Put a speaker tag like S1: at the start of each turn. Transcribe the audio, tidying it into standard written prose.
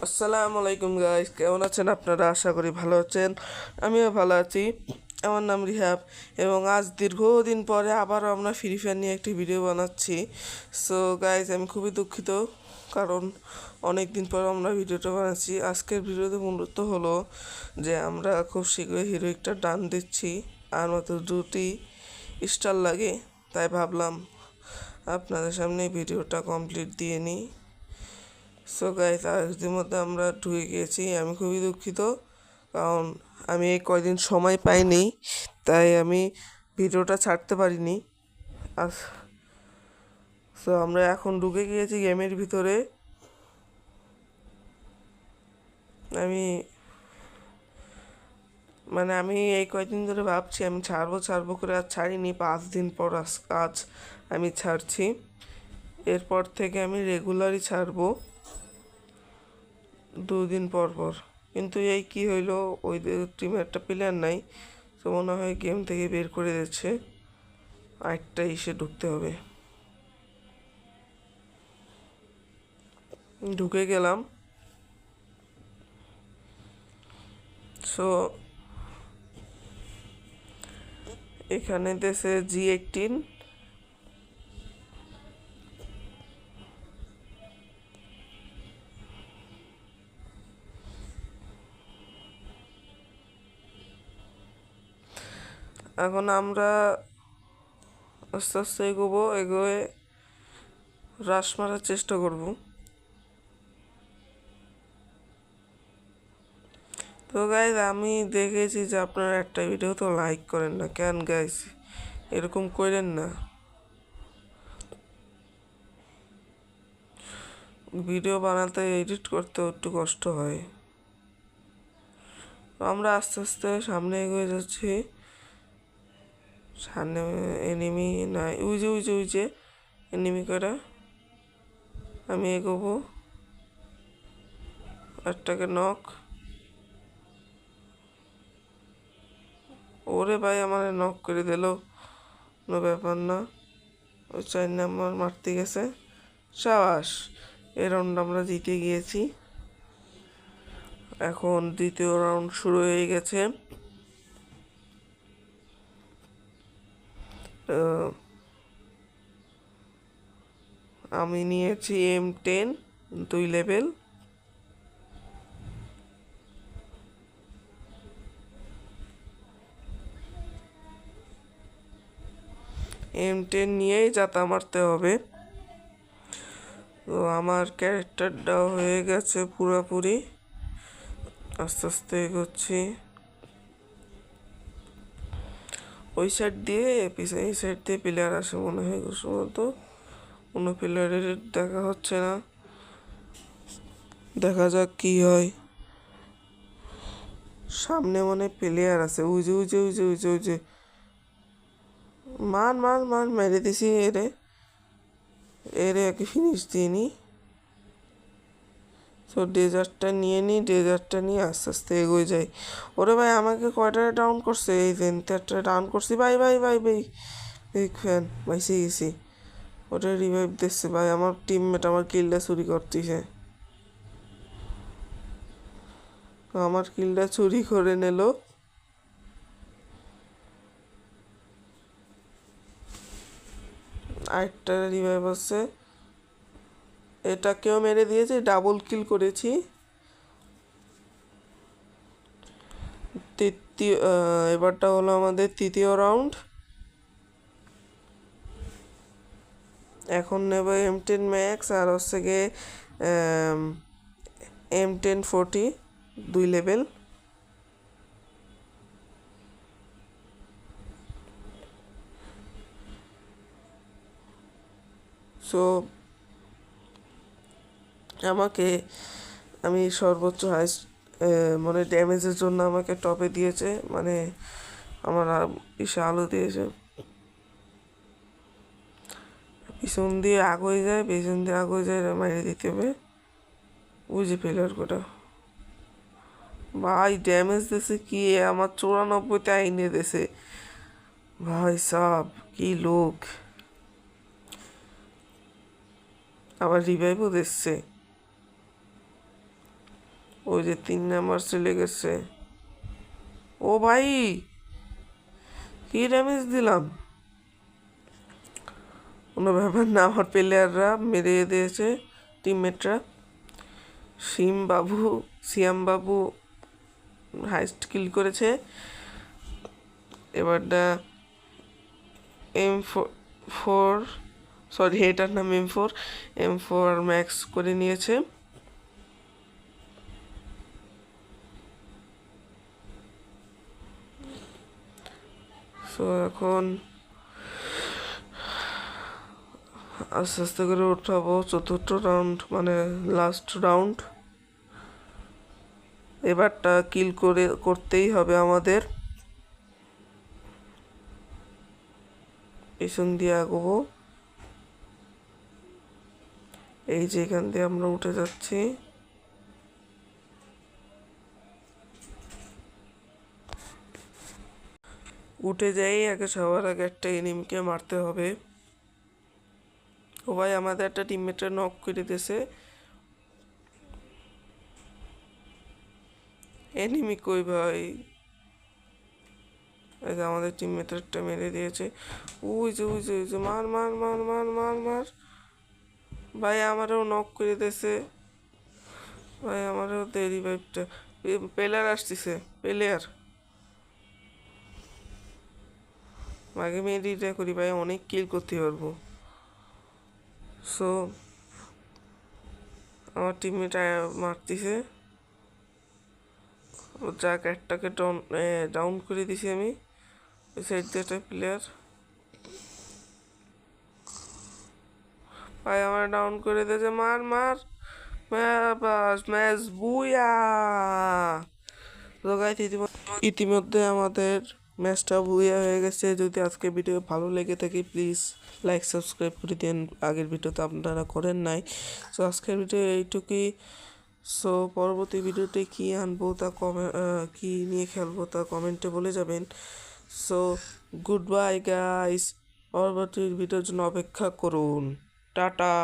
S1: আসসালামু আলাইকুম গাইস, কেমন আছেন আপনারা? আশা করি ভালো আছেন। আমিও ভালো আছি। আমার নাম রিহাব এবং আজ দীর্ঘদিন পরে আবারও আমরা ফ্রি ফায়ার নিয়ে একটি ভিডিও বানাচ্ছি। সো গাইস, আমি খুবই দুঃখিত, কারণ অনেক দিন পর আমরা ভিডিওটা বানাচ্ছি। আজকের ভিডিওতে মূলত হলো যে আমরা খুব শীঘ্রই হিরোইকটা ডান দিচ্ছি, আর মাত্র 2টি স্টার লাগে। তাই ভাবলাম আপনাদের সামনে ভিডিওটা কমপ্লিট দিয়ে নিই। সো গাইস, আর ইতিমধ্যে আমরা ঢুকে গিয়েছি। আমি খুবই দুঃখিত, কারণ আমি এই কয়দিন সময় পাইনি, তাই আমি ভিডিওটা ছাড়তে পারিনি। আর সো আমরা এখন ঢুকে গিয়েছি গেমের ভিতরে। আমি আমি এই কয়দিন ধরে ভাবছি আমি ছাড়বো ছাড়বো করে, আর ছাড়িনি। 5 দিন পর আজ আমি ছাড়ছি। এরপর থেকে আমি রেগুলারই ছাড়বো 2 দিন পর পর। কিন্তু এই কি হইলো, ওই টিমে একটা প্লেয়ার নাই, তো মনে হয় গেম থেকে বের করে দিচ্ছে। আরেকটা এসে ঢুকতে হবে। ঢুকে গেলাম। সো এখানে দেশে G18। এখন আমরা আস্তে আস্তে এগোবো, এগোয়ে রাশ মারার চেষ্টা করব। তো গাইজ, আমি দেখেছি যে আপনারা একটা ভিডিও তো লাইক করেন না কেন গাইজ? এরকম করেন না। ভিডিও বানাতে এডিট করতে একটু কষ্ট হয়। আমরা আস্তে আস্তে সামনে এগিয়ে যাচ্ছি। সামনে এনিমি নাই, উই যে এনিমি করা। আমি এগোবো। একটাকে নক। ওরে ভাই, আমার নক করে দিল। কোনো ব্যাপার না। ওই 4 নাম্বার মারতে গেছে। সাবাস! এই রাউন্ড আমরা জিতে গিয়েছি। এখন দ্বিতীয় রাউন্ড শুরু হয়ে গেছে। আমি নিয়েছি M10 2 লেভেল। M10 নিয়েই যাতা মারতে হবে। তো আমার ক্যারেক্টারটাও হয়ে গেছে পুরোপুরি। আস্তে আস্তে এগোচ্ছি। ওই সাইড দিয়ে পিছনে এই সাইড দিয়ে প্লেয়ার আসে মনে হয়। সম্ভবত কোনো প্লেয়ারের দেখা হচ্ছে না। দেখা যাক কি হয়। সামনে মনে প্লেয়ার আছে। উই যে মান মান মান মেরে দিছি। এরে এরে একে ফিনিশ দিয়ে নি। তো ডেজার্টটা নিয়ে নিই। ডেজার্টটা নিয়ে আস্তে আস্তে এগোয় যাই। ওরে ভাই, আমাকে কয়টা ডাউন করছে? এই যে একটা ডাউন করছি। ভাই ভাই ভাই ভাই, বিগ ফ্যান, বাইসে গেছি। ওটা রিভাইভ দিচ্ছে ভাই। আমার টিমমেট আমার কিলটা চুরি করতেছে। আমার কিলটা চুরি করে নিল। আরেকটা রিভাইভ আছে, এটাকেও মেরে দিয়েছে। ডাবল কিল করেছি। তৃতীয় এবারটা হলো আমাদের তৃতীয় রাউন্ড। এখন নেব M10 ম্যাক্স, আর হচ্ছে গিয়ে M1040 2 লেভেল। সো আমি সর্বোচ্চ হাইস্ট মানে ড্যামেজের জন্য আমাকে টপে দিয়েছে, মানে আমার ইসে আলো দিয়েছে। পিছন দিয়ে আগে যায়, পিছন দিয়ে আগে যায়, মারিয়ে দিতে হবে। বুঝে ফেলার কোটা ভাই, ড্যামেজ দিয়েছে কি! আমার 94তে আইনে দিয়েছে ভাই সাব। কি লোক! আবার রিভাইভও দিচ্ছে। ওই যে 3 নাম্বার চলে গেছে। ও ভাই, কি ড্যামেজ দিলাম! কোনো ব্যাপার না, আমার প্লেয়াররা মেরে দিয়েছে, টিমমেটরা। সিয়াম বাবু হাইস্ট কিল করেছে। এবারটা M4, সরি এটার নাম M4 ম্যাক্স করে নিয়েছে। সো এখন আস্তে আস্তে করে উঠাবো চতুর্থ রাউন্ড, মানে লাস্ট রাউন্ড। এবারটা কিল করতেই হবে আমাদের। পিছন দিয়ে আগাবো। এই যে এখান দিয়ে আমরা উঠে যাচ্ছি। উঠে যাই, আগে সবার আগে একটা এনিমিকে মারতে হবে। ও ভাই, আমাদের একটা টিমমেটরা নক করে দিয়েছে। এনিমি কই ভাই? এই যে আমাদের টিমমেটরটা মেরে দিয়েছে। ওই যে মার মার মার মার মার মার। ভাই আমারও নক করে দিয়েছে। ভাই আমারও দেরি ভাইবটা। প্লেয়ার আসতেছে, প্লেয়ার। আগে মেডিটা করি ভাই, অনেক কিল করতে পারবো। সো আমার টিমমেট মারতেছে। যাক, একটাকে ডাউন করে দিছি আমি। ওই সাইড দিয়ে একটা প্লেয়ার ভাই আমার ডাউন করে দিয়েছে। মার মার, বাস ম্যাচ বুয়া। তো গাইস, ইতিমধ্যে আমাদের ম্যাচটা বুয়া হয়ে গেছে। যদি আজকে ভিডিও ভালো লেগে থাকে প্লিজ লাইক সাবস্ক্রাইব করে দিন। আগের ভিডিওতে আপনারা করেন নাই। সো আজকের ভিডিও এইটুকুই। সো পরবর্তী ভিডিওতে কী আনবো তা কী নিয়ে খেলবো তা কমেন্টে বলে যাবেন। সো গুড বাই গাইস, পরবর্তী ভিডিওর জন্য অপেক্ষা করুন। টাটা।